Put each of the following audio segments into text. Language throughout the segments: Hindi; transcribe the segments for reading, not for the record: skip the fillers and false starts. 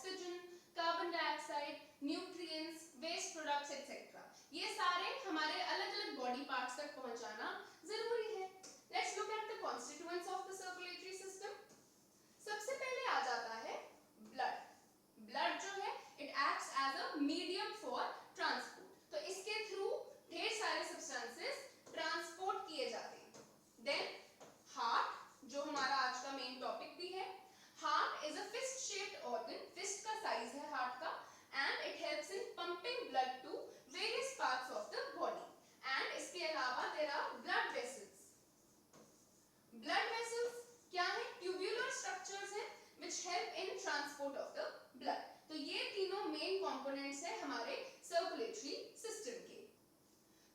Oxygen, carbon dioxide, nutrients, waste products etcetera, ये सारे हमारे अलग अलग बॉडी पार्ट्स तक पहुंचाना जरूरी है। Let's look at the constituents of the circulatory system. सबसे पहले आ जाता है ब्लड। ब्लड जो है it acts as a medium for transport, तो इसके थ्रू ढेर सारे सब्सटेंसेस ट्रांसपोर्ट किए जाते हैं। देन हार्ट, जो हमारा आज का मेन टॉपिक भी है। Heart is a fist shaped organ, fist का साइज है हार्ट का, and it helps in pumping blood to various parts of the body. And इसके अलावा there are blood vessels. Blood vessels क्या है? ट्यूब्यूलर स्ट्रक्चर्स हैं which help in transport of the blood। तो ये तीनों मेन कंपोनेंट्स हैं हमारे सर्कुलेटरी सिस्टम के।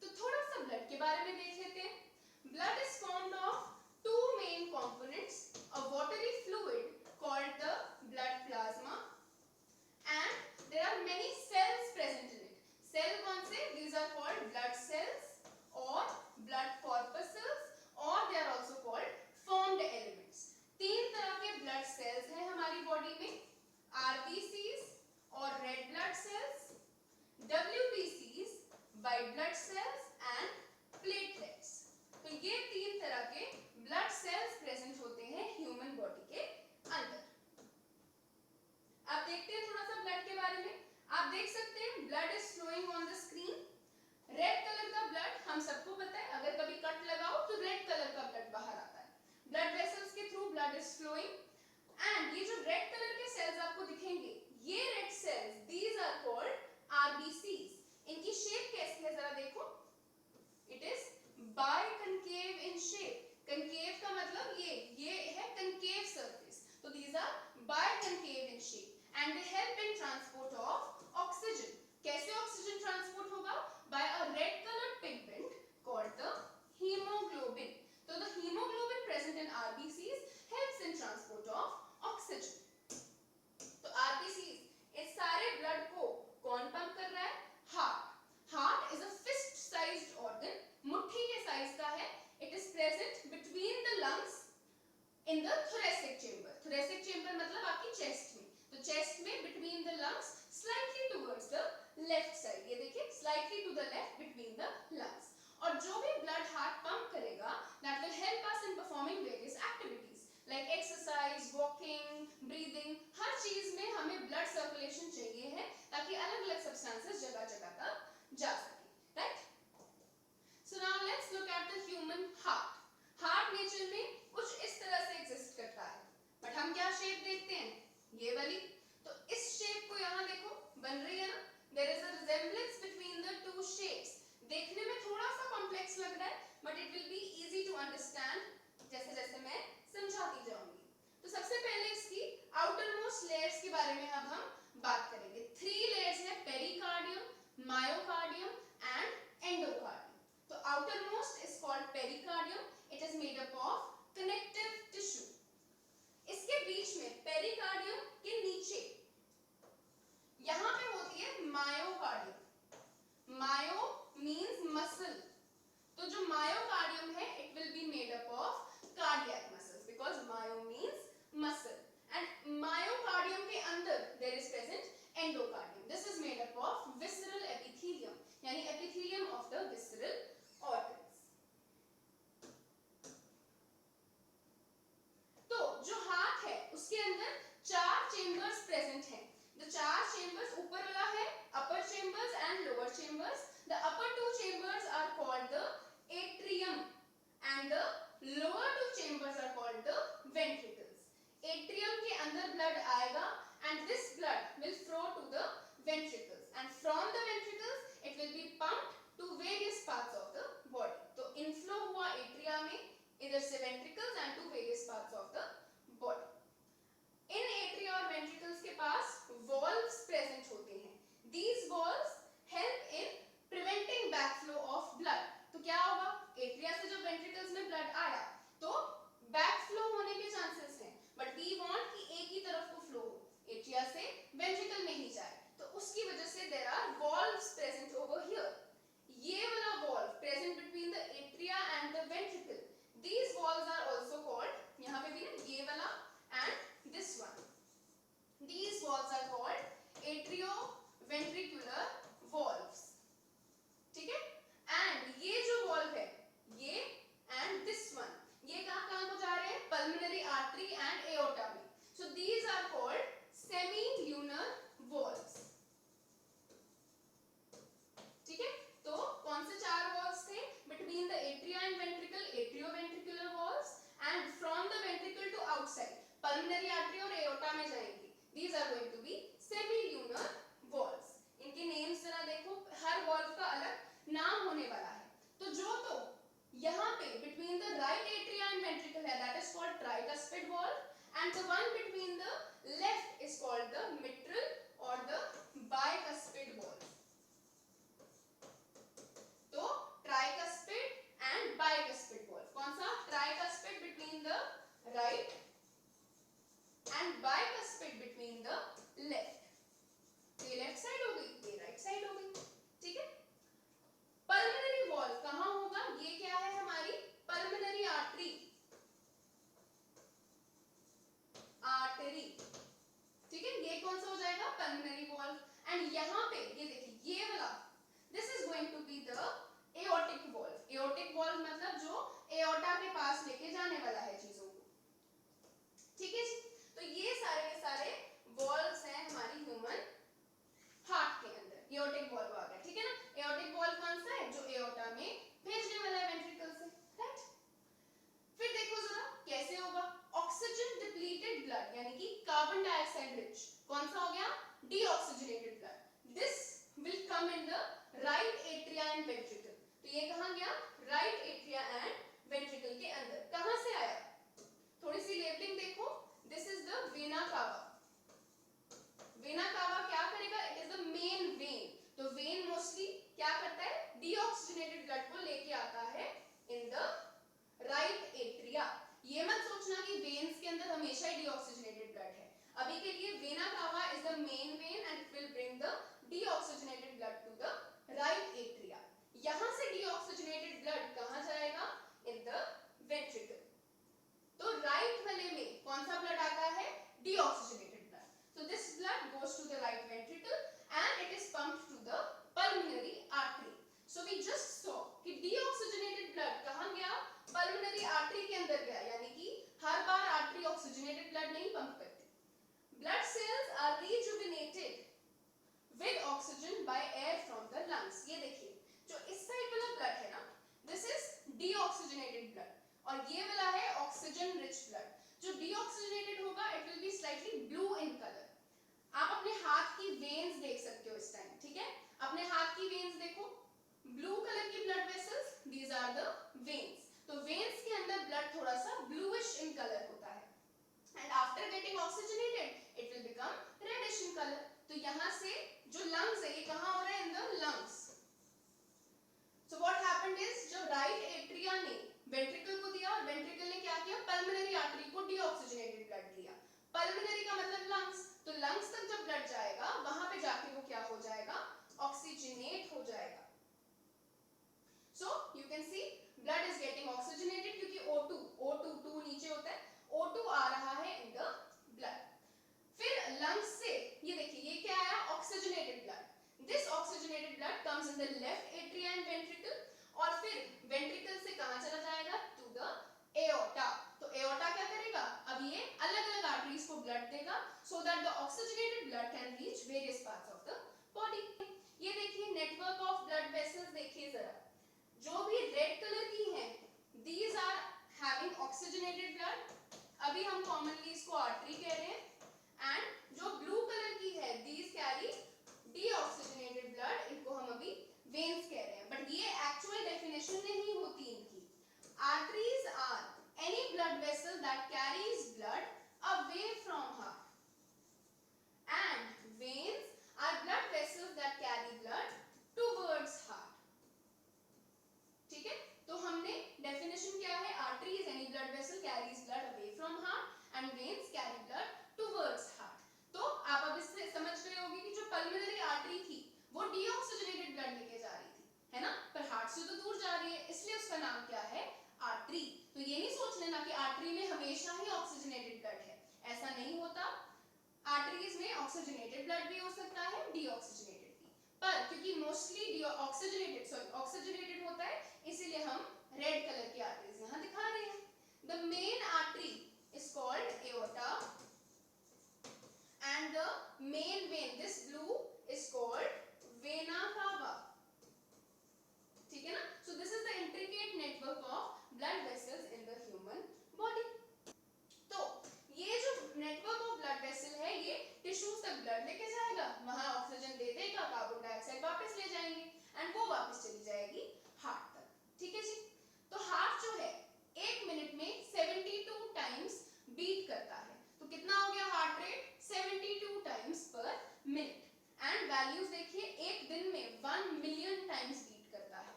तो थोड़ा सा ब्लड के बारे में देख लेते हैं। Blood is formed of two main components, a watery fluid called the blood plasma and there are many cells present in it. Cell कौन से? These are called blood cells और ब्लड कॉर्पसल्स और they are also called formed elements. तीन तरह के ब्लड सेल्स हैं हमारी बॉडी में, आरबीसीज और रेड ब्लड सेल्स, डब्ल्यूबीसीज white blood cells and platelets. तो ये तीन तरह के ब्लड सेल्स प्रेजेंट होते हैं ह्यूमन बॉडी के अंदर। आप देखते हैं थोड़ा सा ब्लड के बारे में। आप देख सकते हैं blood is flowing on the screen. Red colour का ब्लड हम सबको पता है, अगर कभी कट लगाओ तो रेड कलर का ब्लड बाहर आता है। ब्लड वेसल्स के through blood is flowing and ये जो रेड कलर के सेल्स आपको दिखेंगे, ये red cells these are called RBCs. इनकी शेप कैसी है जरा देखो, it is biconcave in shape. Concave का मतलब ये है कनकेव सरफेस, तो these are biconcave in shape and they help in transport of oxygen. कैसे ऑक्सीजन ट्रांसपोर्ट होगा? By a red coloured pigment called the haemoglobin. So the hemoglobin present in RBCs helps in transport of oxygen. तो RBCs इस सारे ब्लड को कौन पंप कर रहा है? Heart. Heart is a fist sized organ, मुट्ठी के साइज का है। It is present between the lungs in the thoracic chamber. Thoracic chamber मतलब आपकी चेस्ट में, तो चेस्ट में between the lungs slightly towards the left side. ये देखिए slightly to the left between the lungs. और जो भी ब्लड हार्ट पंप करेगा that will help us in performing various activities like exercise, walking, breathing। हर चीज में हमें ब्लड सर्कुलेशन चाहिए है ताकि अलग अलग सब्सटेंसेस जगह जगह तक जा सके, right? So now let's look at the human heart. Heart nature में कुछ इस तरह से एग्जिस्ट करता है, बट हम क्या शेप देखते हैं? ये वाली। तो इस शेप को यहाँ देखो बन रही है ना, there is a resemblance between the two shapes. देखने में थोड़ा सा कॉम्प्लेक्स लग रहा है but it will be easy to understand जैसे जैसे मैं समझाती जाऊंगी। तो सबसे पहले इसकी आउटर मोस्ट लेयर्स के बारे में अब हम बात करेंगे। 3 लेयर्स है, पेरिकार्डियम, मायोकार्डियम एंड एंडोकार्डियम। तो outer most is called pericardium. It is made up of connective tissue. इसके बीच में पेरिकार्डियम के नीचे यहां पे होती है मायोकार्डियम। मायो मीन्स मसल, तो जो मायोकार्डियम है it will be made up of cardiac muscles because myo means muscle. And myocardium के अंदर there is present endocardium. This is made up of visceral epithelium, यानी epithelium of the visceral organs. तो जो हार्ट है उसके अंदर 4 चेंबर्स प्रेजेंट हैं। The 4 chambers, ऊपर वाला है upper chambers and lower chambers. The upper 2 chambers are called the atrium and the lower 2 chambers are called the ventricles. Atrium के अंदर blood आएगा and this blood will flow to the ventricles and from the ventricles it will be pumped to various parts of the body. तो inflow हुआ atria में, इधर से ventricles and to various parts of the body. In atria और वेंट्रिकल्स के पास वॉल्व्स प्रेजेंट होते हैं। These valves help in preventing backflow of blood। तो क्या होगा? एट्रिया से जब वेंट्रिकल्स में ब्लड आया तो बैकफ्लो होने के चांसेस हैं, बट वी वांट कि एक ही तरफ को फ्लो हो, एट्रिया से वेंट्रिकल में ही जाए, तो उसकी वजह से there are valves present over here. ये वाला valve present between the atria and the ventricle, these valves are also called, यहाँ पे भी ना ये वाला and this one, these valves are called and bicuspid between the left. ये लेफ्ट साइड हो गई, ये राइट साइड हो गई, ठीक है। पल्मोनरी वॉल कहां होगा, ये क्या है हमारी पल्मोनरी आर्टरी, आर्टरी, ठीक है। ये कौन सा हो जाएगा पल्मोनरी वॉल। एंड यहाँ पे ये देखिए ये वाला, this is going to be the aortic wall. Aortic wall मतलब जो एओर्टा के पास लेके जाने वाला है चीजों को, ठीक है जी। तो ये सारे के सारे वॉल्स हैं हमारी ह्यूमन हार्ट के अंदर। एओर्टिक वॉल्व आ गया, ठीक है ना। एओर्टिक वॉल्व कौन सा है, जो एओर्टा में भेजने वाला है वेंट्रिकल से, राइट। फिर देखो जरा कैसे होगा, ऑक्सीजन डिप्लीटेड ब्लड यानी कि कार्बन डाइऑक्साइड रिच, कौन सा हो गया deoxygenated blood, this will come in the right atria and ventricle. तो ये कहां गया, राइट एट्रिया एंड वेंट्रिकल के अंदर। कहां से आया, थोड़ी सी लेबलिंग देखो, this is the vena cava. Vena cava क्या करेगा, it is the main when. तो वेन मोस्टली क्या करता है, डीऑक्सीजनेटेड ब्लड को लेके आता है इन द राइट एट्रिया। ये मत सोचना कि वेन्स के अंदर हमेशा ही डीऑक्सीजनेटेड ब्लड है, अभी के लिए vena cava is the main vein and it will bring the deoxygenated blood to the right atria. यहां से डीऑक्सीजनेटेड ब्लड कहां जाएगा, इन द वेंट्रिकल। तो राइट वाले में कौन सा ब्लड आता है, deoxygenated blood. So this blood goes to the right ventricle and it is pumped to the pulmonary artery. So we just saw कि deoxygenated blood कहाँ गया, pulmonary artery के अंदर गया, यानी कि हर बार artery oxygenated blood नहीं पंप करती। Blood cells are rejuvenated with oxygen by air from the lungs। ये देखिए जो इस साइड वाला blood है ना, this is deoxygenated blood और ये वाला है oxygen rich blood। जो deoxygenated होगा it will be slightly blue in color। आप अपने हाथ की वेन्स देख सकते हो इस टाइम, ठीक है। अपने हाथ की वेन्स देखो, ब्लू कलर की blood vessels, these are the veins. तो वेन्स के अंदर ब्लड थोड़ा सा ब्लूइश इन कलर होता है and after getting oxygenated it will become reddish in colour. तो यहां से जो लंग्स है ये कहां हो रहा है, in the lungs. So what happened is, जो राइट एट्रिया ने वेंट्रिकल को दिया और वेंट्रिकल ने क्या किया, पल्मोनरी आर्टरी को डीऑक्सीजनेटेड ब्लड दिया। पल्मोनरी का मतलब लंग्स, तो लंग्स तक जब ब्लड जाएगा वहां पे जाके वो क्या हो जाएगा, ऑक्सीजनेट हो जाएगा। So you can see blood is getting oxygenated क्योंकि O2 नीचे होता है, O2 आ रहा है इन द ब्लड। फिर लंग्स से ये देखिए ये क्या आया, oxygenated blood. This oxygenated blood comes in the left atria and ventricle और फिर वेंट्रिकल से कहां चला जाएगा, टू द एओर्टा। तो एओर्टा क्या करेगा, अब ये अलग-अलग आर्टरीज को ब्लड देगा so that the oxygenated blood can reach various parts of the body। ये देखिए नेटवर्क ऑफ ब्लड वेसल्स देखिए जरा, जो भी रेड कलर की हैं these are having oxygenated blood, अभी हम कॉमनली इसको आर्टरी कह रहे हैं, एंड जो ब्लू कलर की है these carry deoxygenated blood, इनको हम अभी वेन्स कह रहे हैं, बट ये एक्चुअल डेफिनेशन नहीं होती इनकी। Arteries are any blood vessel that carries blood away from heart and veins are blood vessels that carry blood towards heart। ठीक है, तो हमने डेफिनेशन क्या है, arteries any blood vessel carries blood away from heart and veins carry blood towards heart। तो आप अब इससे समझ गए होंगे कि जो पल्मोनरी आर्टरी थी वो डीऑक्सीजनेटेड ब्लड लेके जा रही थी, है ना, पर हार्ट से तो दूर जा रही है इसलिए उसका नाम क्या है, आर्टरी। तो ये नहीं सोच लेना कि आर्टरी में हमेशा ही ऑक्सीजनेटेड ब्लड है, ऐसा नहीं होता। आर्टरीज में ऑक्सीजनेटेड ब्लड भी हो सकता है, डीऑक्सीजनेटेड भी, पर क्योंकि मोस्टली ऑक्सीजनेटेड होता है इसीलिए हम रेड कलर की आर्टरीज यहां दिखा रहे हैं। The main artery is called aorta and the main when, this blue is called vena cava. ठीक है ना, so this is the intricate network of blood vessels in the human body. तो ये जो नेटवर्क ऑफ ब्लड वेसल है ये टिश्यूज तक ब्लड लेके जाएगा, वहां ऑक्सीजन दे देगा, कार्बन डाइऑक्साइड वापस ले जाएंगे एंड वो वापस चली जाएगी हार्ट तक। ठीक है जी, तो हार्ट जो है 1 मिनट में 72 टाइम्स बीट करता है। तो कितना हो गया हार्ट रेट, 72 टाइम्स पर मिनट, एंड वैल्यूज देखिए एक दिन में 1 मिलियन टाइम्स बीट करता है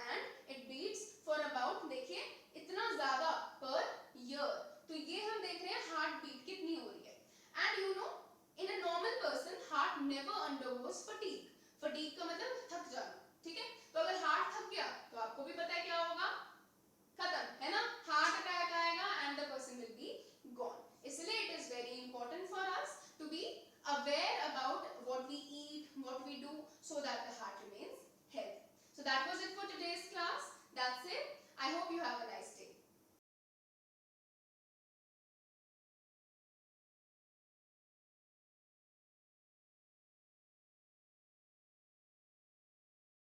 and it beats for about, देखिए इतना ज्यादा पर ईयर। तो ये हम देख रहे हैं हार्ट बीट कितनी हो रही है। And you know in a normal person heart never undergoes fatigue. Fatigue का मतलब थक जाना, ठीक है. तो अगर हार्ट थक गया तो आपको भी पता है क्या होगा, खत्म है ना.